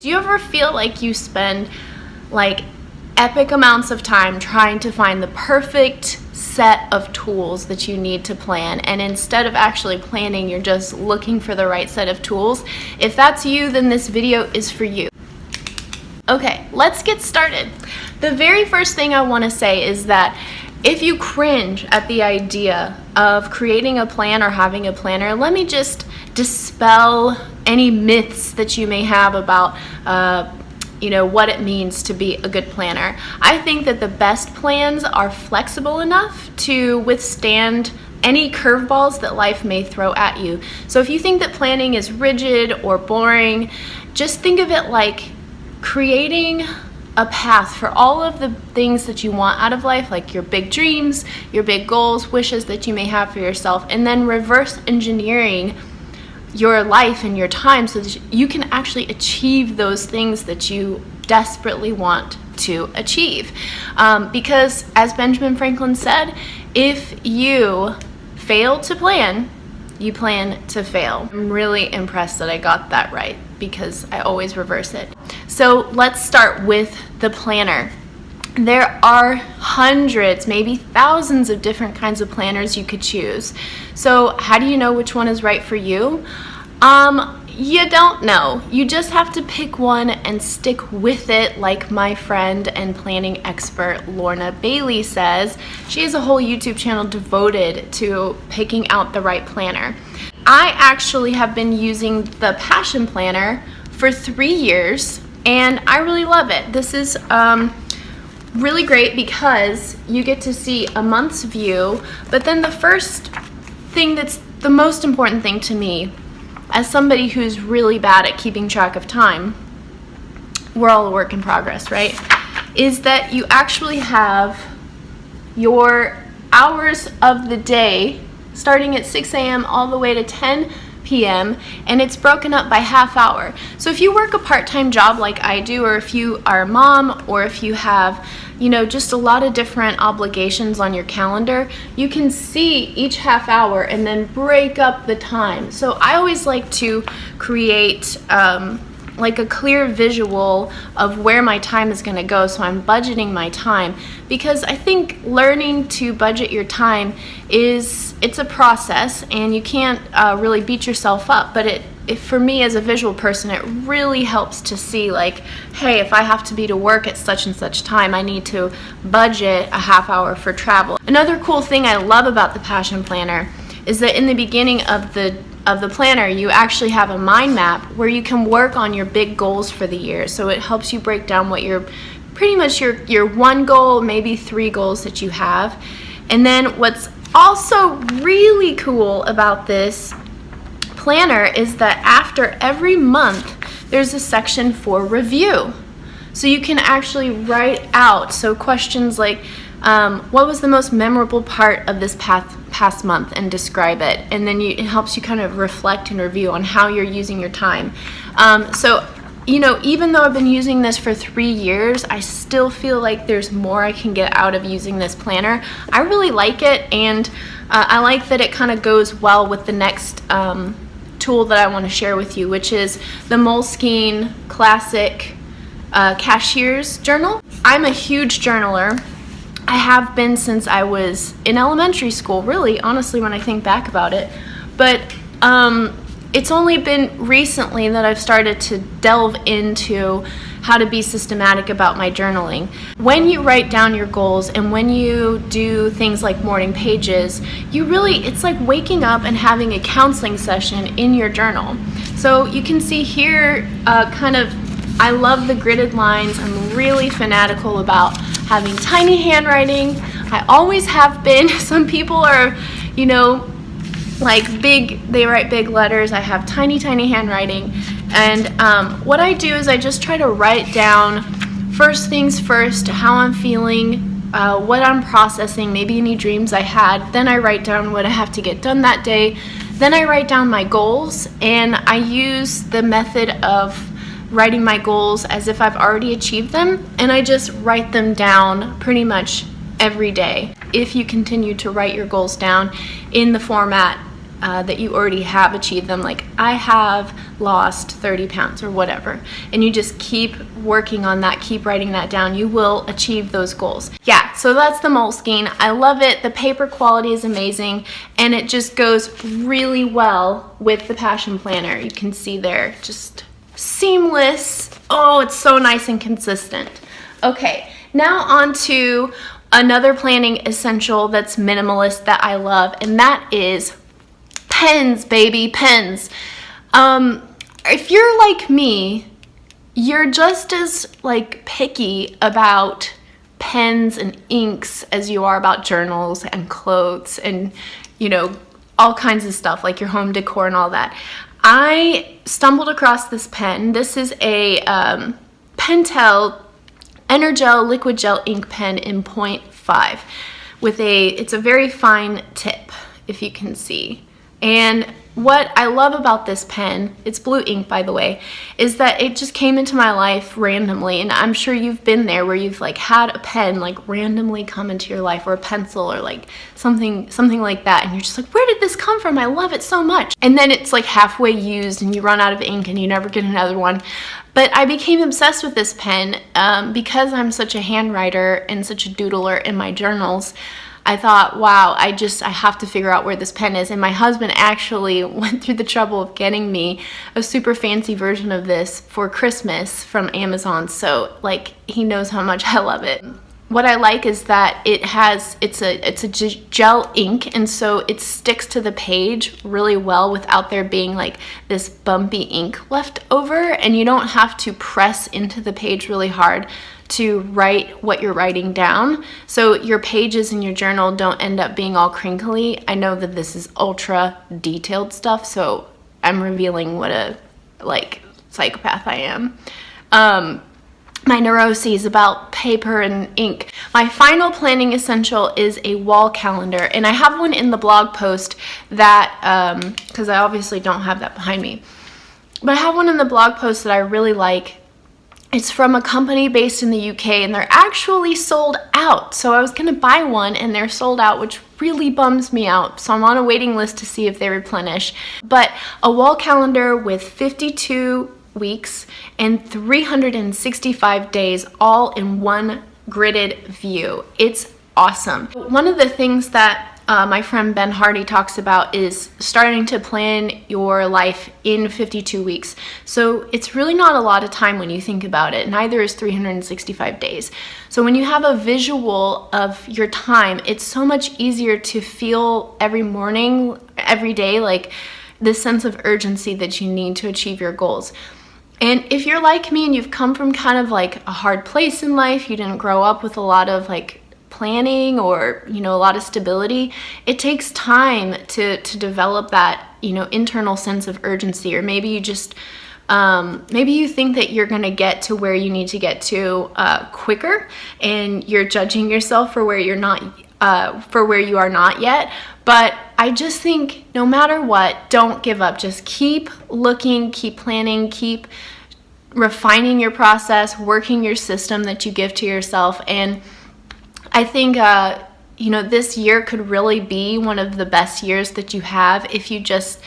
Do you ever feel like you spend like epic amounts of time trying to find the perfect set of tools that you need to plan, and instead of actually planning, you're just looking for the right set of tools? If that's you, then this video is for you. Okay, let's get started. The very first thing I want to say is that if you cringe at the idea of creating a plan or having a planner, let me just dispel any myths that you may have about what it means to be a good planner. I think that the best plans are flexible enough to withstand any curveballs that life may throw at you. So if you think that planning is rigid or boring, just think of it like creating a path for all of the things that you want out of life, like your big dreams, your big goals, wishes that you may have for yourself, and then reverse engineering your life and your time so that you can actually achieve those things that you desperately want to achieve. Because as Benjamin Franklin said, if you fail to plan, you plan to fail. I'm really impressed that I got that right because I always reverse it. So let's start with the planner. There are hundreds, maybe thousands of different kinds of planners you could choose. So how do you know which one is right for you? You don't know. You just have to pick one and stick with it, like my friend and planning expert Lorna Bailey says. She has a whole YouTube channel devoted to picking out the right planner. I actually have been using the Passion Planner for 3 years, and I really love it. This is really great because you get to see a month's view, but then the first thing that's the most important thing to me, as somebody who's really bad at keeping track of time, we're all a work in progress, right? Is that you actually have your hours of the day starting at 6 a.m. all the way to 10 p.m. and it's broken up by half hour. So if you work a part-time job like I do, or if you are a mom, or if you have just a lot of different obligations on your calendar, you can see each half hour and then break up the time. So I always like to create like a clear visual of where my time is going to go, so I'm budgeting my time, because I think learning to budget your time it's a process, and you can't really beat yourself up, but for me as a visual person, it really helps to see, like, hey, if I have to be to work at such and such time, I need to budget a half hour for travel. Another cool thing I love about the Passion Planner is that in the beginning of the planner, you actually have a mind map where you can work on your big goals for the year. So it helps you break down what pretty much your one goal, maybe 3 goals that you have. And then what's also really cool about this planner is that after every month, there's a section for review. So you can actually write out, so questions like, what was the most memorable part of this past month, and describe it. And then it helps you kind of reflect and review on how you're using your time. So even though I've been using this for 3 years, I still feel like there's more I can get out of using this planner. I really like it, and I like that it kind of goes well with the next tool that I want to share with you, which is the Moleskine Classic Cashier's Journal. I'm a huge journaler. I have been since I was in elementary school, really, honestly, when I think back about it. But it's only been recently that I've started to delve into how to be systematic about my journaling. When you write down your goals and when you do things like morning pages, it's like waking up and having a counseling session in your journal. So you can see here I love the gridded lines. I'm really fanatical about having tiny handwriting. I always have been. Some people are, like they write big letters. I have tiny handwriting. And what I do is I just try to write down, first things first, how I'm feeling, what I'm processing, maybe any dreams I had. Then I write down what I have to get done that day. Then I write down my goals, and I use the method of writing my goals as if I've already achieved them, and I just write them down pretty much every day. If you continue to write your goals down in the format that you already have achieved them, like I have lost 30 pounds or whatever, and you just keep working on that, keep writing that down, you will achieve those goals. Yeah, so that's the Moleskine. I love it. The paper quality is amazing, and it just goes really well with the Passion Planner. You can see there, just seamless. Oh, it's so nice and consistent. Okay, now on to another planning essential that's minimalist that I love, and that is pens, baby, pens. If you're like me, you're just as like picky about pens and inks as you are about journals and clothes and, you know, all kinds of stuff like your home decor and all that. I stumbled across this pen. This is a Pentel Energel liquid gel ink pen in 0.5 with it's a very fine tip, if you can see. And what I love about this pen, it's blue ink by the way, is that it just came into my life randomly. And I'm sure you've been there where you've like had a pen like randomly come into your life, or a pencil, or like something like that, and you're just like, where did this come from? I love it so much. And then it's like halfway used and you run out of ink and you never get another one. But I became obsessed with this pen because I'm such a handwriter and such a doodler in my journals. I thought, wow, I have to figure out where this pen is. And my husband actually went through the trouble of getting me a super fancy version of this for Christmas from Amazon. So like, he knows how much I love it. What I like is that it's a gel ink, and so it sticks to the page really well without there being like this bumpy ink left over, and you don't have to press into the page really hard to write what you're writing down, so your pages in your journal don't end up being all crinkly. I know that this is ultra detailed stuff, so I'm revealing what a like psychopath I am. My neuroses about paper and ink. My final planning essential is a wall calendar, and I have one in the blog post that, because I obviously don't have that behind me, but I have one in the blog post that I really like. It's from a company based in the UK, and they're actually sold out. So I was gonna buy one and they're sold out, which really bums me out. So I'm on a waiting list to see if they replenish. But a wall calendar with 52 weeks and 365 days all in one gridded view. It's awesome. One of the things that my friend Ben Hardy talks about is starting to plan your life in 52 weeks. So it's really not a lot of time when you think about it. Neither is 365 days. So when you have a visual of your time, it's so much easier to feel every morning, every day, like this sense of urgency that you need to achieve your goals. And if you're like me and you've come from kind of like a hard place in life, you didn't grow up with a lot of like planning or, you know, a lot of stability, it takes time to develop that, you know, internal sense of urgency. Or maybe you just, maybe you think that you're gonna get to where you need to get to quicker, and you're judging yourself for where you're not, for where you are not yet. But I just think no matter what, don't give up. Just keep looking, keep planning, keep refining your process, working your system that you give to yourself. And I think, you know, this year could really be one of the best years that you have if you just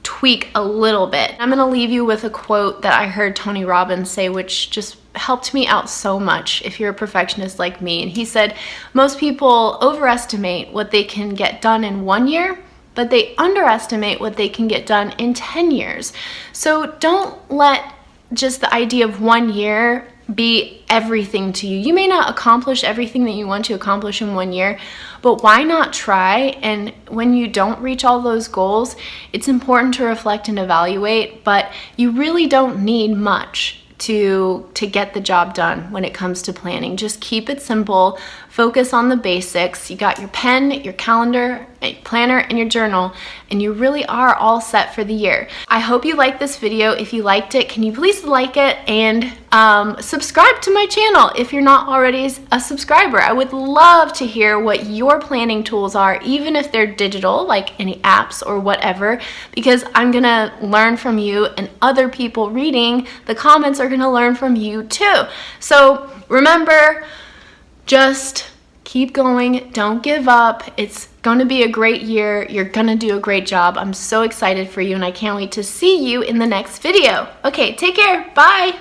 tweak a little bit. I'm gonna leave you with a quote that I heard Tony Robbins say, which just helped me out so much if you're a perfectionist like me. And he said, most people overestimate what they can get done in 1 year, but they underestimate what they can get done in 10 years. So don't let just the idea of 1 year be everything to you. You may not accomplish everything that you want to accomplish in 1 year, but why not try? And when you don't reach all those goals, it's important to reflect and evaluate, but you really don't need much to get the job done when it comes to planning. Just keep it simple, focus on the basics. You got your pen, your calendar, a planner, and your journal, and you really are all set for the year. I hope you liked this video. If you liked it, can you please like it and subscribe to my channel if you're not already a subscriber. I would love to hear what your planning tools are, even if they're digital, like any apps or whatever, because I'm gonna learn from you, and other people reading the comments are gonna learn from you too. So remember, just Keep going. Don't give up. It's going to be a great year. You're going to do a great job. I'm so excited for you, and I can't wait to see you in the next video. Okay, take care. Bye.